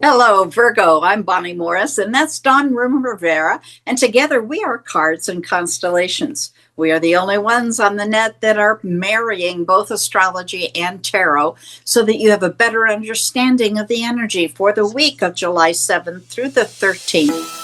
Hello, Virgo. I'm Bonnie Morris, and that's Don Rivera. And together we are Cards and Constellations. We are the only ones on the net that are marrying both astrology and tarot so that you have a better understanding of the energy for the week of July 7th through the 13th.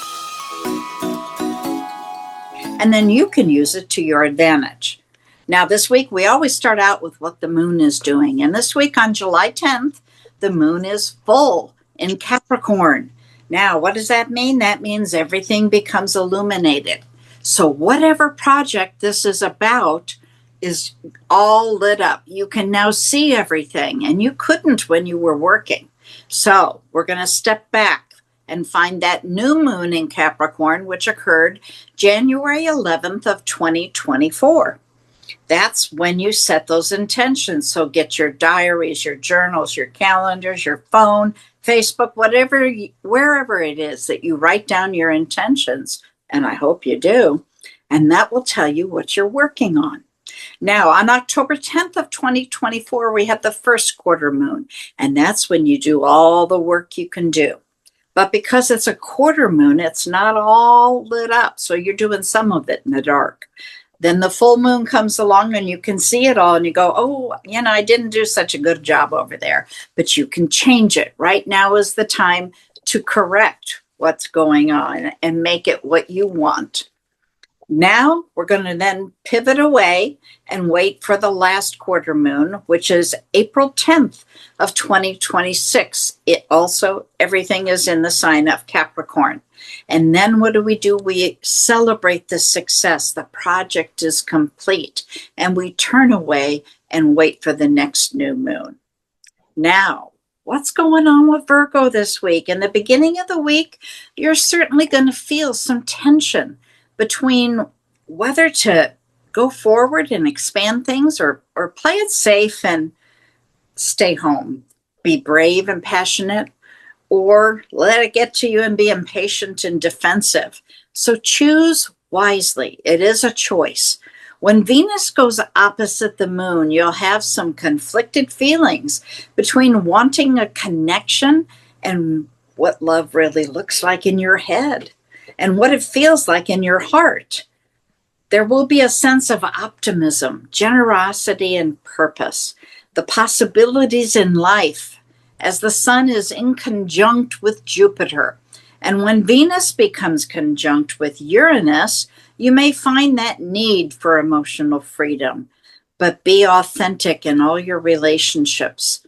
And then you can use it to your advantage. Now, this week we always start out with what the moon is doing. And this week on July 10th, the moon is full in Capricorn. Now, what does that mean? That means everything becomes illuminated. So whatever project this is about is all lit up. You can now see everything, and you couldn't when you were working. So we're going to step back and find that new moon in Capricorn, which occurred January 11th of 2024. That's when you set those intentions. So get your diaries, your journals, your calendars, your phone, Facebook, whatever, wherever it is that you write down your intentions, and I hope you do, and that will tell you what you're working on. Now, on October 10th of 2024, we have the first quarter moon, and that's when you do all the work you can do. But because it's a quarter moon, it's not all lit up, so you're doing some of it in the dark. Then the full moon comes along and you can see it all and you go, oh, I didn't do such a good job over there, but you can change it. Right now is the time to correct what's going on and make it what you want. Now we're going to then pivot away and wait for the last quarter moon, which is April 10th of 2026. Everything is in the sign of Capricorn. And then what do? We celebrate the success. The project is complete. And we turn away and wait for the next new moon. Now, what's going on with Virgo this week? In the beginning of the week, you're certainly going to feel some tension between whether to go forward and expand things or play it safe and stay home. Be brave and passionate, or let it get to you and be impatient and defensive. So choose wisely. It is a choice. When Venus goes opposite the moon, you'll have some conflicted feelings between wanting a connection and what love really looks like in your head and what it feels like in your heart. There will be a sense of optimism, generosity, and purpose. The possibilities in life as the sun is in conjunct with Jupiter. And when Venus becomes conjunct with Uranus, you may find that need for emotional freedom. But be authentic in all your relationships.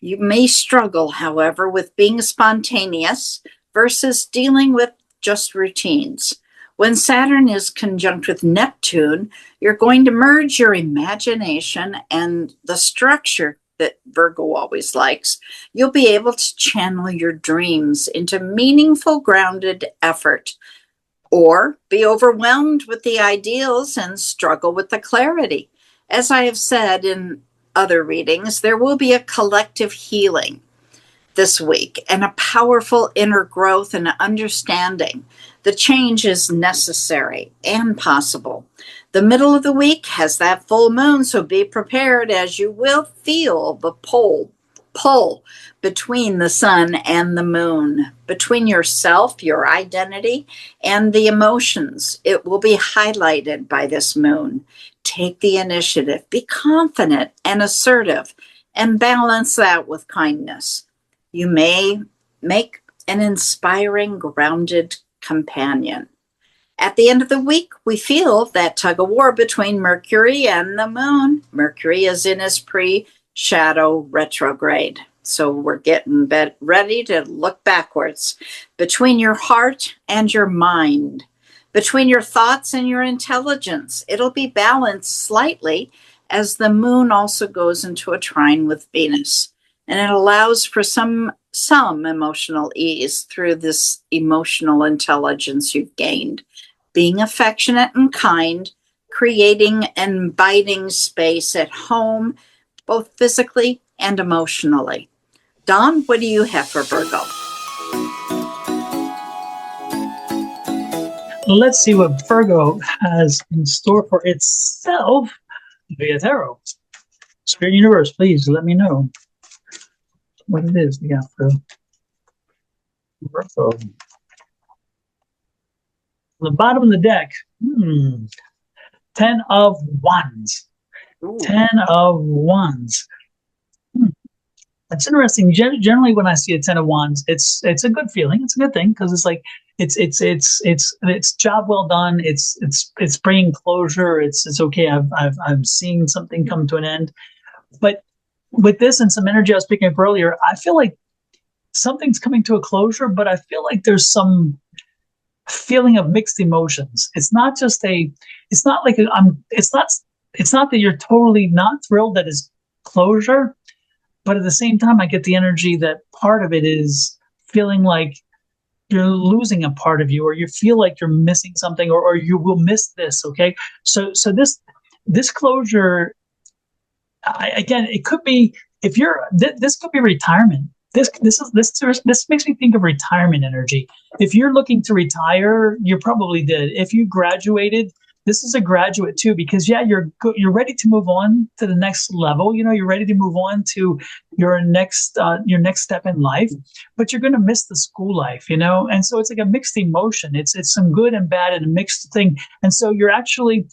You may struggle, however, with being spontaneous versus dealing with just routines. When Saturn is conjunct with Neptune, you're going to merge your imagination and the structure that Virgo always likes. You'll be able to channel your dreams into meaningful, grounded effort, or be overwhelmed with the ideals and struggle with the clarity. As I have said in other readings, there will be a collective healing this week and a powerful inner growth and understanding. The change is necessary and possible. The middle of the week has that full moon, so be prepared as you will feel the pull between the sun and the moon, between yourself, your identity, and the emotions. It will be highlighted by this moon. Take the initiative, be confident and assertive, and balance that with kindness. You may make an inspiring, grounded companion. At the end of the week, we feel that tug of war between Mercury and the moon. Mercury is in his pre-shadow retrograde. So we're getting ready to look backwards between your heart and your mind, between your thoughts and your intelligence. It'll be balanced slightly as the moon also goes into a trine with Venus. And it allows for some emotional ease through this emotional intelligence you've gained. Being affectionate and kind, creating and inviting space at home, both physically and emotionally. Dawn, what do you have for Virgo? Let's see what Virgo has in store for itself via tarot. Spirit Universe, please let me know what it is we got for Virgo. On the bottom of the deck, 10 of Wands. Ooh. 10 of Wands. It's interesting. Generally, when I see a 10 of Wands, it's a good feeling. It's a good thing because it's like it's job well done. It's bringing closure. It's okay. I'm seeing something come to an end. But with this and some energy I was speaking of earlier, I feel like something's coming to a closure. But I feel like there's some feeling of mixed emotions. It's not just a. It's not like It's not. It's not that you're totally not thrilled that it's closure. But at the same time, I get the energy that part of it is feeling like you're losing a part of you, or you feel like you're missing something, or you will miss this. Okay. So this closure, again, it could be, if you're, this could be retirement. This makes me think of retirement energy. If you're looking to retire, you probably did. If you graduated, this is a graduate too, because yeah, you're ready to move on to the next level. You're ready to move on to your next step in life, but you're going to miss the school life, and so it's like a mixed emotion. It's some good and bad and a mixed thing. And so you're actually,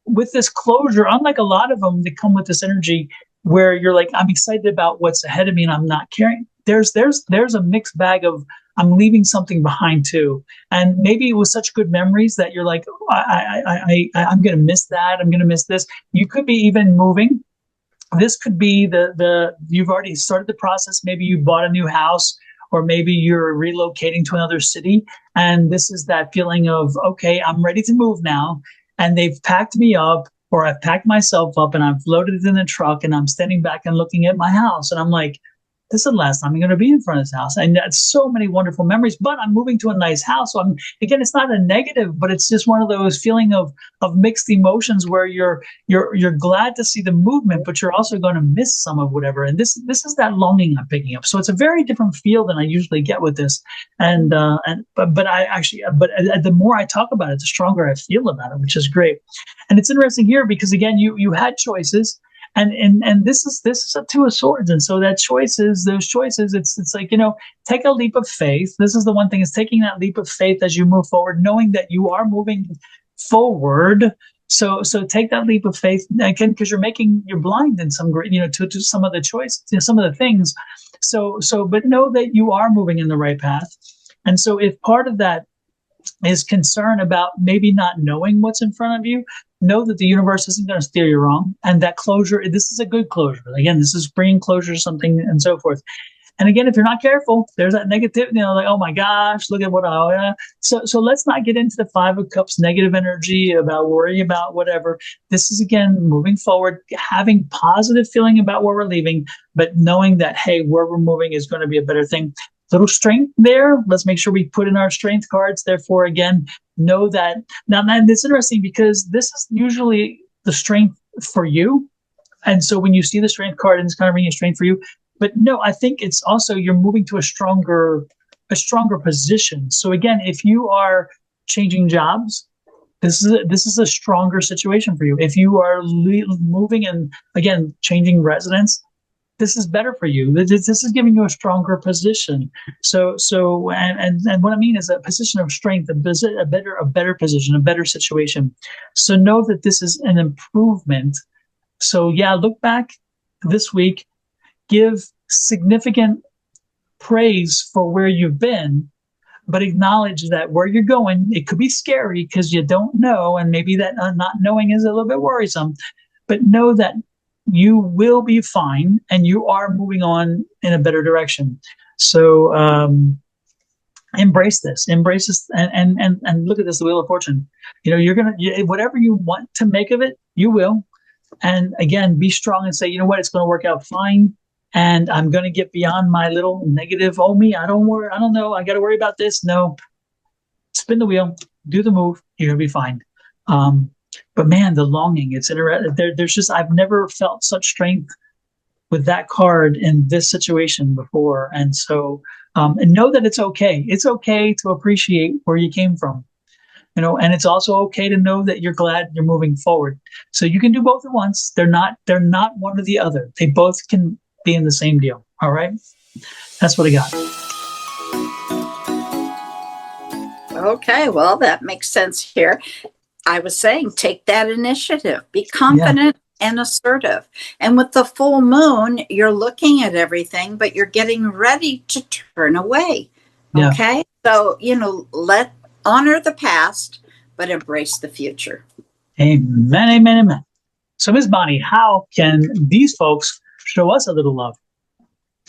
with this closure, unlike a lot of them that come with this energy where you're like, I'm excited about what's ahead of me and I'm not caring. There's a mixed bag of, I'm leaving something behind too. And maybe it was such good memories that you're like, oh, I'm going to miss that. I'm going to miss this. You could be even moving. This could be you've already started the process. Maybe you bought a new house, or maybe you're relocating to another city. And this is that feeling of, okay, I'm ready to move now. And they've packed me up, or I've packed myself up and I've loaded it in a truck, and I'm standing back and looking at my house. And I'm like, this is the last time I'm going to be in front of this house. And that's so many wonderful memories, but I'm moving to a nice house. So again, it's not a negative, but it's just one of those feeling of mixed emotions where you're glad to see the movement, but you're also going to miss some of whatever. And this is that longing I'm picking up. So it's a very different feel than I usually get with this. But the more I talk about it, the stronger I feel about it, which is great. And it's interesting here because again, you had choices. And this is a Two of Swords, and so those choices, it's like, take a leap of faith. This is the one thing, is taking that leap of faith as you move forward, knowing that you are moving forward. So take that leap of faith again, because you're blind in some great, to some of the choice, some of the things. But know that you are moving in the right path. And so if part of that is concern about maybe not knowing what's in front of you, know that the universe isn't going to steer you wrong. And that closure, this is a good closure. Again, this is bringing closure to something and so forth. And again, if you're not careful, there's that negativity, like, oh my gosh, look at what so let's not get into the Five of Cups negative energy about worrying about whatever. This is, again, moving forward, having positive feeling about where we're leaving, but knowing that, hey, where we're moving is going to be a better thing. Little strength there. Let's make sure we put in our strength cards. Therefore, again, know that. Now, it's interesting because this is usually the strength for you. And so when you see the strength card, and it's kind of bringing strength for you. But no, I think it's also you're moving to a stronger position. So again, if you are changing jobs, this is a stronger situation for you. If you are moving and, again, changing residence, this is better for you. This is giving you a stronger position. So what I mean is a position of strength, a better position, a better situation. So know that this is an improvement. So yeah, look back this week, give significant praise for where you've been, but acknowledge that where you're going, it could be scary because you don't know, and maybe that not knowing is a little bit worrisome. But know that you will be fine, and you are moving on in a better direction. So embrace this, and look at this, the Wheel of Fortune. You're gonna, whatever you want to make of it, you will. And again, be strong and say, you know what, it's going to work out fine. And I'm going to get beyond my little negative, oh me, I don't know, I got to worry about this. No, spin the wheel, do the move, you're going to be fine. But man, the longing, it's interesting. There's just, I've never felt such strength with that card in this situation before. And so, and know that it's okay. It's okay to appreciate where you came from, and it's also okay to know that you're glad you're moving forward. So you can do both at once. They're not one or the other. They both can be in the same deal. All right. That's what I got. Okay, well, that makes sense here. I was saying, take that initiative, be confident and assertive. And with the full moon, you're looking at everything, but you're getting ready to turn away. Yeah. Okay. So, honor the past, but embrace the future. Amen, amen, amen. So, Ms. Bonnie, how can these folks show us a little love?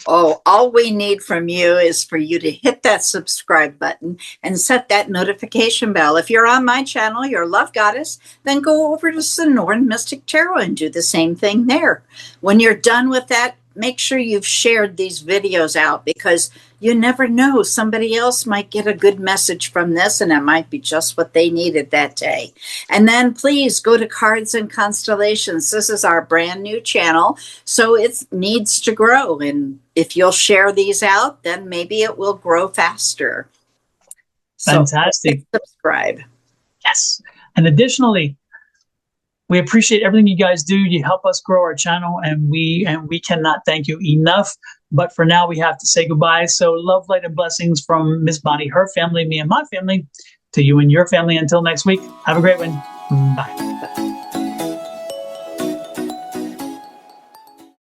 Oh, all we need from you is for you to hit that subscribe button and set that notification bell. If you're on my channel, you're a love goddess, then go over to Sonoran Mystic Tarot and do the same thing there. When you're done with that, make sure you've shared these videos out, because you never know, somebody else might get a good message from this, and it might be just what they needed that day. And then please go to Cards and Constellations. This is our brand new channel, so it needs to grow. And if you'll share these out, then maybe it will grow faster. Fantastic. So subscribe. Yes. And additionally, we appreciate everything you guys do. You help us grow our channel, and we cannot thank you enough. But for now, we have to say goodbye. So love, light, and blessings from Miss Bonnie, her family, me and my family, to you and your family. Until next week, have a great one. Bye.